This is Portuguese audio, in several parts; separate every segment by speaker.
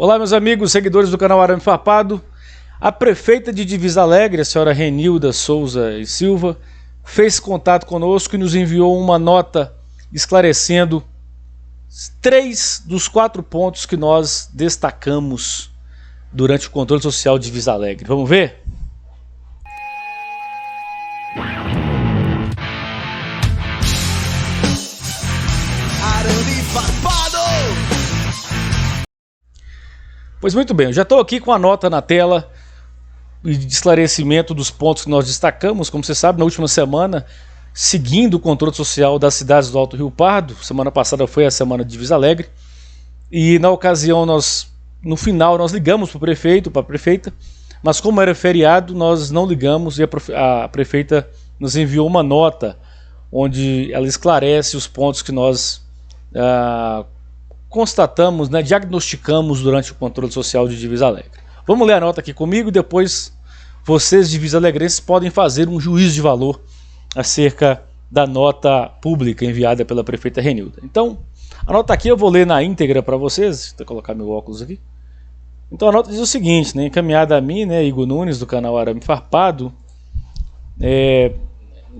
Speaker 1: Olá, meus amigos, seguidores do canal Arame Farpado. A prefeita de Divisa Alegre, a senhora Renilda Souza e Silva, fez contato conosco e nos enviou uma nota esclarecendo 3 dos 4 pontos que nós destacamos durante o controle social de Divisa Alegre. Vamos ver?
Speaker 2: Arame Farpado!
Speaker 1: Pois muito bem, eu já estou aqui com a nota na tela de esclarecimento dos pontos que nós destacamos. Como você sabe, na última semana, seguindo o controle social das cidades do Alto Rio Pardo, semana passada foi a semana de Divisa Alegre, e na ocasião no final nós ligamos para o prefeito, para a prefeita, mas como era feriado nós não ligamos e a prefeita nos enviou uma nota onde ela esclarece os pontos que nós constatamos, diagnosticamos durante o controle social de Divisa Alegre. Vamos ler a nota aqui comigo e depois vocês, Divisa Alegrenses, podem fazer um juízo de valor acerca da nota pública enviada pela prefeita Renilda. Então, a nota aqui eu vou ler na íntegra para vocês. Deixa eu colocar meu óculos aqui. Então a nota diz o seguinte, encaminhada a mim, Igor Nunes, do canal Arame Farpado,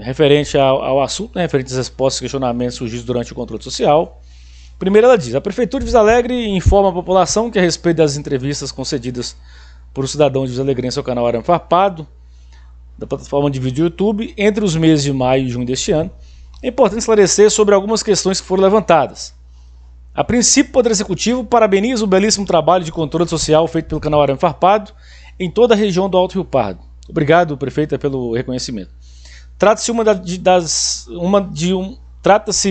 Speaker 1: referente ao assunto, referente às respostas e questionamentos surgidos durante o controle social. Primeiro ela diz: a Prefeitura de Divisa Alegre informa a população que, a respeito das entrevistas concedidas por um cidadão de Divisa Alegrense ao canal Arame Farpado, da plataforma de vídeo YouTube, entre os meses de maio e junho deste ano, é importante esclarecer sobre algumas questões que foram levantadas. A princípio, o Poder Executivo parabeniza o belíssimo trabalho de controle social feito pelo canal Arame Farpado em toda a região do Alto Rio Pardo. Obrigado, prefeita, pelo reconhecimento. Trata-se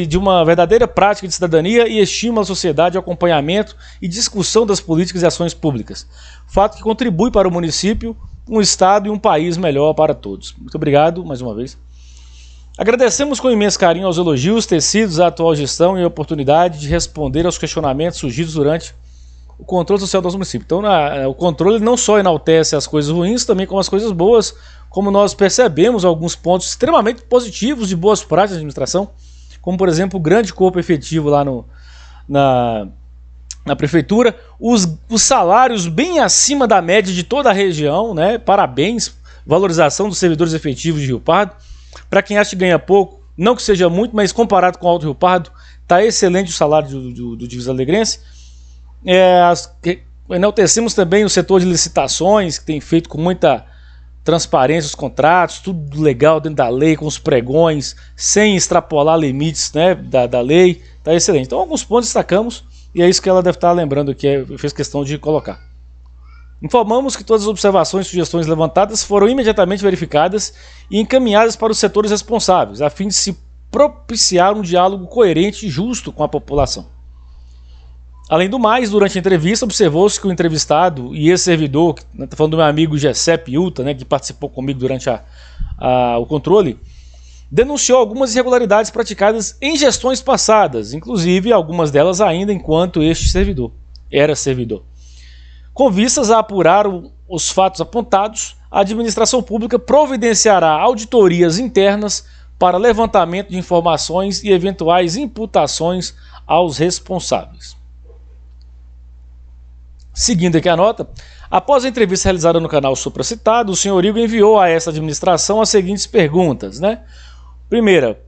Speaker 1: de uma verdadeira prática de cidadania e estímulo à sociedade ao acompanhamento e discussão das políticas e ações públicas. Fato que contribui para o município, um estado e um país melhor para todos. Muito obrigado mais uma vez. Agradecemos com imenso carinho aos elogios tecidos à atual gestão e a oportunidade de responder aos questionamentos surgidos durante o controle social do nosso município. Então, o controle não só enaltece as coisas ruins, também como as coisas boas, como nós percebemos alguns pontos extremamente positivos de boas práticas de administração, como, por exemplo, o grande corpo efetivo lá na prefeitura, os salários bem acima da média de toda a região, Parabéns, valorização dos servidores efetivos de Rio Pardo. Para quem acha que ganha pouco, não que seja muito, mas comparado com o Alto Rio Pardo, está excelente o salário do Divisa Alegrense. Enaltecemos também o setor de licitações, que tem feito com muita transparência os contratos, tudo legal dentro da lei, com os pregões, sem extrapolar limites da lei, está excelente. Então alguns pontos destacamos e é isso que ela deve estar lembrando que fez questão de colocar. Informamos que todas as observações e sugestões levantadas foram imediatamente verificadas e encaminhadas para os setores responsáveis, a fim de se propiciar um diálogo coerente e justo com a população. Além do mais, durante a entrevista, observou-se que o entrevistado e esse servidor, estou falando do meu amigo Giuseppe Uta, que participou comigo durante o controle, denunciou algumas irregularidades praticadas em gestões passadas, inclusive algumas delas ainda enquanto este servidor era servidor. Com vistas a apurar os fatos apontados, a administração pública providenciará auditorias internas para levantamento de informações e eventuais imputações aos responsáveis. Seguindo aqui a nota, após a entrevista realizada no canal supracitado, o senhor Igor enviou a essa administração as seguintes perguntas. Primeira,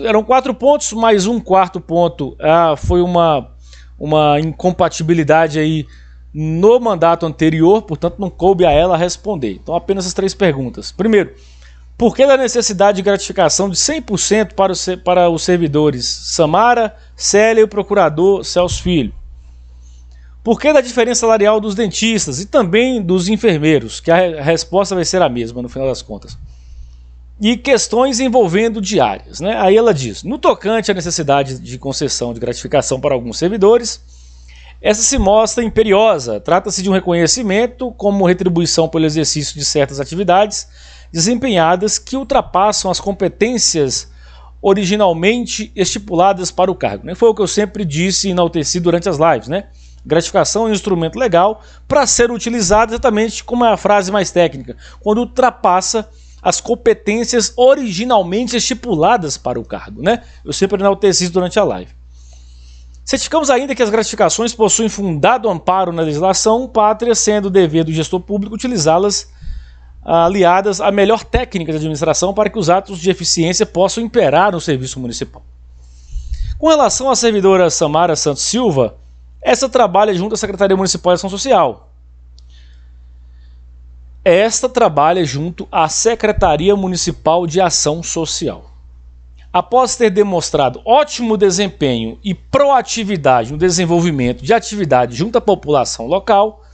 Speaker 1: eram 4 pontos, mais um quarto ponto foi uma incompatibilidade aí no mandato anterior, portanto não coube a ela responder. Então apenas as 3 perguntas. Primeiro, por que da necessidade de gratificação de 100% para os servidores Samara, Célia e o procurador Celso Filho? Por que da diferença salarial dos dentistas e também dos enfermeiros? Que a resposta vai ser a mesma no final das contas. E questões envolvendo diárias. Aí ela diz: no tocante à necessidade de concessão de gratificação para alguns servidores, essa se mostra imperiosa. Trata-se de um reconhecimento como retribuição pelo exercício de certas atividades desempenhadas que ultrapassam as competências originalmente estipuladas para o cargo. Foi o que eu sempre disse e enalteci durante as lives. Gratificação é um instrumento legal para ser utilizado exatamente como é a frase mais técnica, quando ultrapassa as competências originalmente estipuladas para o cargo. Eu sempre enalteci isso durante a live. Certificamos ainda que as gratificações possuem fundado amparo na legislação pátria, sendo dever do gestor público utilizá-las aliadas à melhor técnica de administração para que os atos de eficiência possam imperar no serviço municipal. Com relação à servidora Samara Santos Silva, essa trabalha junto à Secretaria Municipal de Ação Social. Esta trabalha junto à Secretaria Municipal de Ação Social. Após ter demonstrado ótimo desempenho e proatividade no desenvolvimento de atividade junto à população local,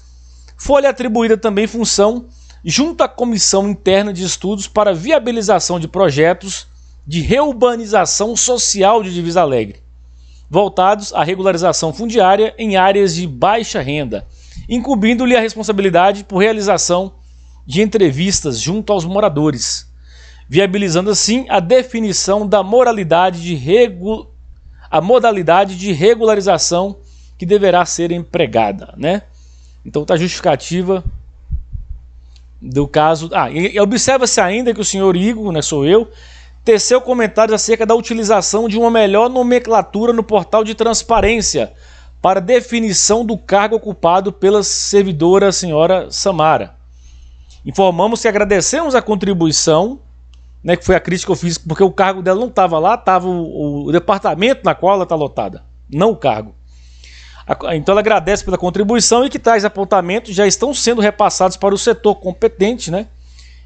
Speaker 1: foi-lhe atribuída também função junto à Comissão Interna de Estudos para viabilização de projetos de reurbanização social de Divisa Alegre, voltados à regularização fundiária em áreas de baixa renda, incumbindo-lhe a responsabilidade por realização de entrevistas junto aos moradores, viabilizando assim a definição da modalidade de regularização que deverá ser empregada, né? Então está a justificativa do caso. E observa-se ainda que o senhor Igor, né, sou eu, teceu comentários acerca da utilização de uma melhor nomenclatura no portal de transparência para definição do cargo ocupado pela servidora senhora Samara. Informamos que agradecemos a contribuição, né, que foi a crítica que eu fiz, porque o cargo dela não estava lá, estava o departamento na qual ela está lotada, não o cargo. Então ela agradece pela contribuição e que tais apontamentos já estão sendo repassados para o setor competente, né?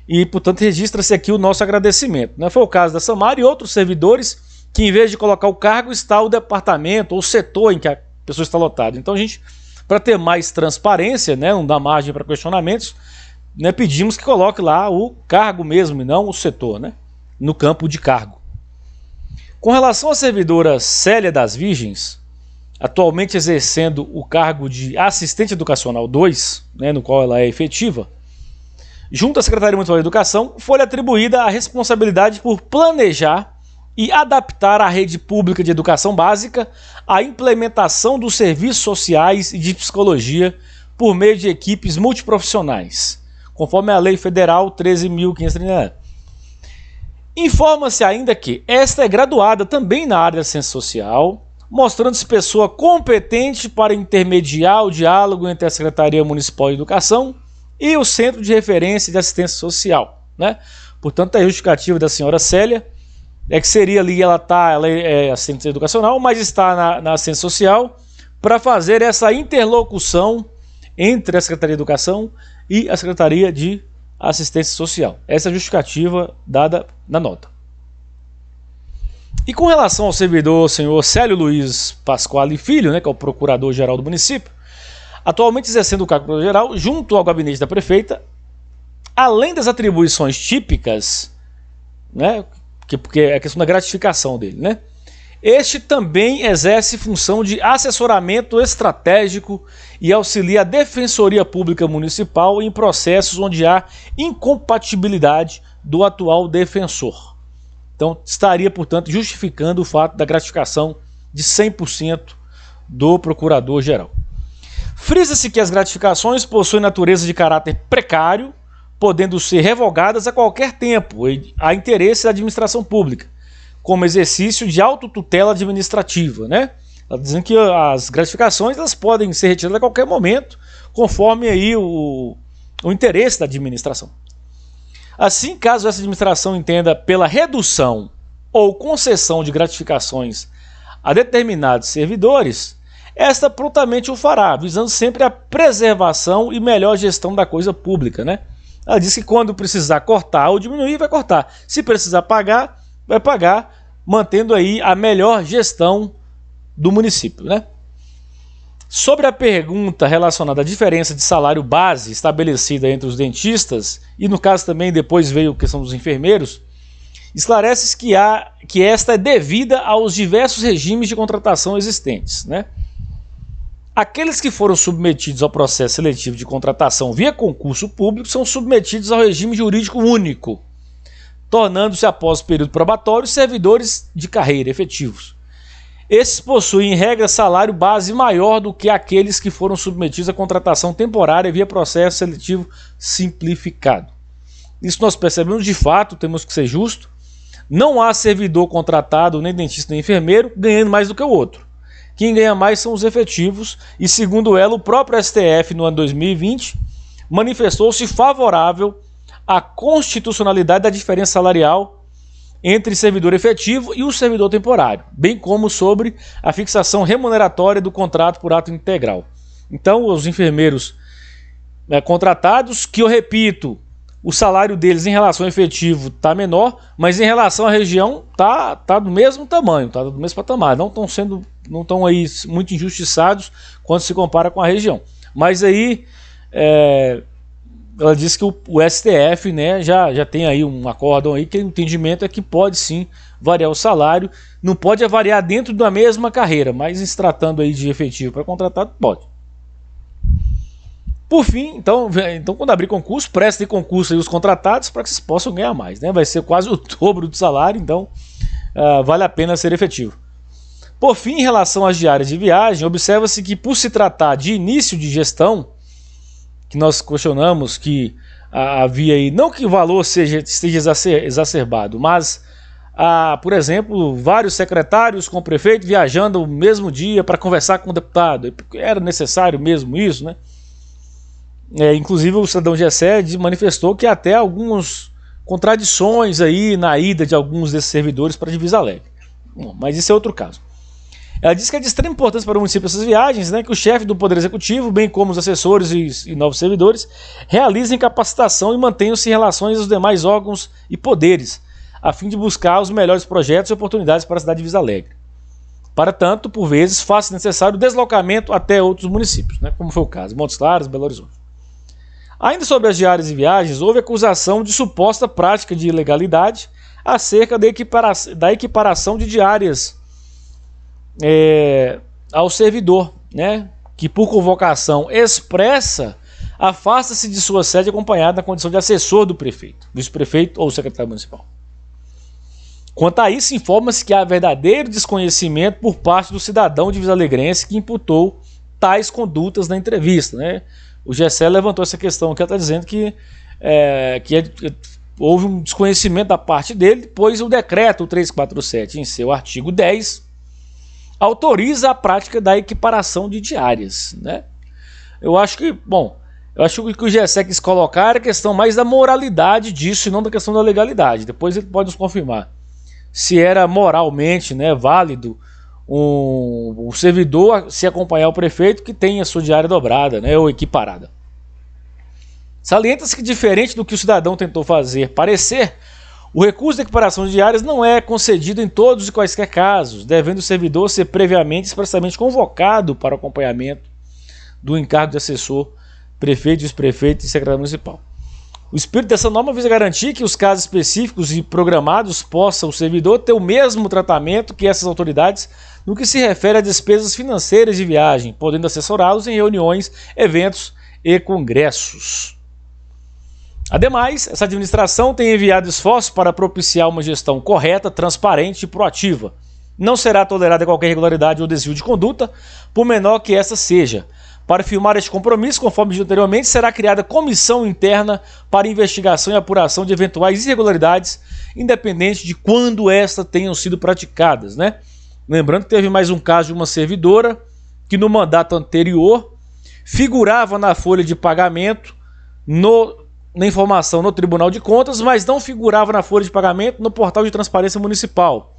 Speaker 1: E, portanto, registra-se aqui o nosso agradecimento, né? Foi o caso da Samara e outros servidores que, em vez de colocar o cargo, está o departamento ou o setor em que a pessoa está lotada. Então, a gente, para ter mais transparência, né, não dar margem para questionamentos, né, pedimos que coloque lá o cargo mesmo e não o setor, né, no campo de cargo. Com relação à servidora Célia das Virgens, atualmente exercendo o cargo de assistente educacional 2, né, no qual ela é efetiva, junto à Secretaria Municipal de Educação, foi atribuída a responsabilidade por planejar e adaptar a rede pública de educação básica à implementação dos serviços sociais e de psicologia por meio de equipes multiprofissionais, conforme a Lei Federal 13.539. Informa-se ainda que esta é graduada também na área da ciência social, mostrando-se pessoa competente para intermediar o diálogo entre a Secretaria Municipal de Educação e o Centro de Referência de Assistência Social, né? Portanto, a justificativa da senhora Célia é que seria ali, ela é assistente educacional, mas está na assistência social para fazer essa interlocução entre a Secretaria de Educação e a Secretaria de Assistência Social. Essa é a justificativa dada na nota. E com relação ao servidor senhor Célio Luiz Pasquale Filho, né, que é o procurador-geral do município, atualmente exercendo o cargo de procurador-geral junto ao gabinete da prefeita, além das atribuições típicas, né, porque é a questão da gratificação dele, né, este também exerce função de assessoramento estratégico e auxilia a Defensoria Pública Municipal em processos onde há incompatibilidade do atual defensor. Então, estaria, portanto, justificando o fato da gratificação de 100% do procurador-geral. Frisa-se que as gratificações possuem natureza de caráter precário, podendo ser revogadas a qualquer tempo, a interesse da administração pública, como exercício de autotutela administrativa, né? Ela dizendo que as gratificações elas podem ser retiradas a qualquer momento, conforme aí o interesse da administração. Assim, caso essa administração entenda pela redução ou concessão de gratificações a determinados servidores, esta prontamente o fará, visando sempre a preservação e melhor gestão da coisa pública, né? Ela diz que quando precisar cortar ou diminuir, vai cortar. Se precisar pagar, vai pagar, mantendo aí a melhor gestão do município, né? Sobre a pergunta relacionada à diferença de salário base estabelecida entre os dentistas, e no caso também depois veio a questão dos enfermeiros, esclarece-se que esta é devida aos diversos regimes de contratação existentes, né? Aqueles que foram submetidos ao processo seletivo de contratação via concurso público são submetidos ao regime jurídico único, tornando-se após o período probatório servidores de carreira efetivos. Esses possuem, em regra, salário base maior do que aqueles que foram submetidos à contratação temporária via processo seletivo simplificado. Isso nós percebemos de fato, temos que ser justos. Não há servidor contratado, nem dentista nem enfermeiro, ganhando mais do que o outro. quem ganha mais são os efetivos, e segundo ela, o próprio STF no ano 2020 manifestou-se favorável à constitucionalidade da diferença salarial entre servidor efetivo e o servidor temporário, bem como sobre a fixação remuneratória do contrato por ato integral. Então, os enfermeiros contratados, que eu repito, o salário deles em relação ao efetivo está menor, mas em relação à região tá do mesmo tamanho, tá do mesmo patamar, não estão aí muito injustiçados quando se compara com a região. Mas aí ela disse que o STF, né, já tem aí um acórdão aí que o entendimento é que pode sim variar o salário, não pode variar dentro da mesma carreira, mas em se tratando aí de efetivo para contratado, pode. Por fim, então quando abrir concurso, prestem concurso aí os contratados para que vocês possam ganhar mais, né? Vai ser quase o dobro do salário, então vale a pena ser efetivo. Por fim, em relação às diárias de viagem, observa-se que por se tratar de início de gestão, que nós questionamos que havia aí, não que o valor esteja exacerbado, mas por exemplo, vários secretários com o prefeito viajando o mesmo dia para conversar com o deputado. Era necessário mesmo isso, né? Inclusive o cidadão Gessé manifestou que até algumas contradições aí na ida de alguns desses servidores para a Divisa Alegre. Bom, mas isso é outro caso. Ela diz que é de extrema importância para o município essas viagens, né, que o chefe do Poder Executivo, bem como os assessores e novos servidores, realizem capacitação e mantenham-se em relações aos demais órgãos e poderes, a fim de buscar os melhores projetos e oportunidades para a cidade de Divisa Alegre. Para tanto, por vezes, faz necessário o deslocamento até outros municípios, né, como foi o caso de Montes Claros e Belo Horizonte. Ainda sobre as diárias e viagens, houve acusação de suposta prática de ilegalidade acerca da equiparação de diárias ao servidor, né, que por convocação expressa afasta-se de sua sede acompanhado na condição de assessor do prefeito, vice-prefeito ou secretário municipal. Quanto a isso, informa-se que há verdadeiro desconhecimento por parte do cidadão divisalegrense que imputou tais condutas na entrevista, né? O Gessé levantou essa questão que ela está dizendo que houve um desconhecimento da parte dele, pois o decreto 347, em seu artigo 10, autoriza a prática da equiparação de diárias, né? Eu acho que o que o Gessé quis colocar era a questão mais da moralidade disso e não da questão da legalidade. Depois ele pode nos confirmar se era moralmente, né, válido o servidor se acompanhar o prefeito que tem a sua diária dobrada, né, ou equiparada. Salienta-se que, diferente do que o cidadão tentou fazer parecer, o recurso de equiparação de diárias não é concedido em todos e quaisquer casos, devendo o servidor ser previamente expressamente convocado para o acompanhamento do encargo de assessor, prefeito, vice-prefeito e secretário municipal. O espírito dessa norma visa garantir que os casos específicos e programados possa o servidor ter o mesmo tratamento que essas autoridades no que se refere a despesas financeiras de viagem, podendo assessorá-los em reuniões, eventos e congressos. Ademais, essa administração tem enviado esforços para propiciar uma gestão correta, transparente e proativa. Não será tolerada qualquer irregularidade ou desvio de conduta, por menor que essa seja. Para firmar este compromisso, conforme dito anteriormente, será criada comissão interna para investigação e apuração de eventuais irregularidades, independente de quando estas tenham sido praticadas, né? Lembrando que teve mais um caso de uma servidora que no mandato anterior figurava na folha de pagamento na informação no Tribunal de Contas, mas não figurava na folha de pagamento no portal de transparência municipal.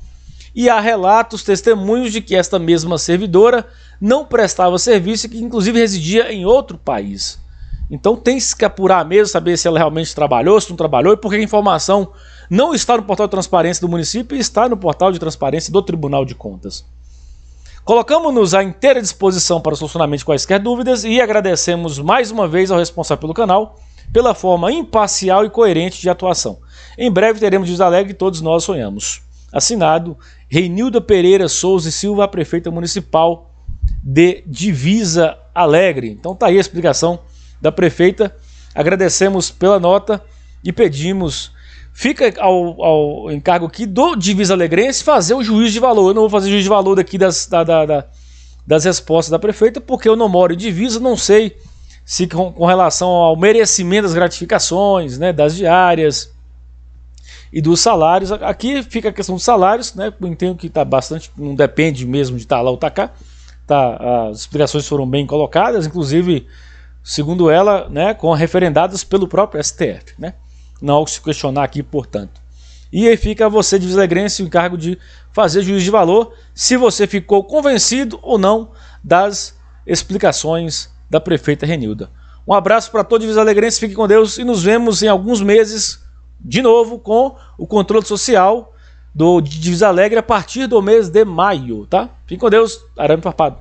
Speaker 1: E há relatos, testemunhos de que esta mesma servidora não prestava serviço e que inclusive residia em outro país. Então tem que apurar mesmo, saber se ela realmente trabalhou, se não trabalhou, e porque a informação não está no portal de transparência do município e está no portal de transparência do Tribunal de Contas. Colocamos-nos à inteira disposição para o solucionamento de quaisquer dúvidas e agradecemos mais uma vez ao responsável pelo canal pela forma imparcial e coerente de atuação. Em breve teremos Divisa Alegre que todos nós sonhamos. Assinado, Reinilda Pereira Souza e Silva, a prefeita municipal de Divisa Alegre. Então tá aí a explicação da prefeita. Agradecemos pela nota e pedimos, fica ao encargo aqui do Divisa Alegrense fazer o juízo de valor. Eu não vou fazer juízo de valor daqui das respostas da prefeita, porque eu não moro em Divisa, não sei se com relação ao merecimento das gratificações, né, das diárias e dos salários. Aqui fica a questão dos salários, né? Eu entendo que está bastante, não depende mesmo de estar lá ou estar cá. as explicações foram bem colocadas, inclusive, segundo ela, né, referendadas pelo próprio STF, né? Não há o que se questionar aqui, portanto. E aí fica a você, Divisa Alegrense, o encargo de fazer juízo de valor, se você ficou convencido ou não das explicações da prefeita Renilda. Um abraço para todo Divisa Alegrense, fique com Deus e nos vemos em alguns meses, de novo, com o controle social de Divisa Alegre a partir do mês de maio, tá? Fique com Deus, arame farpado.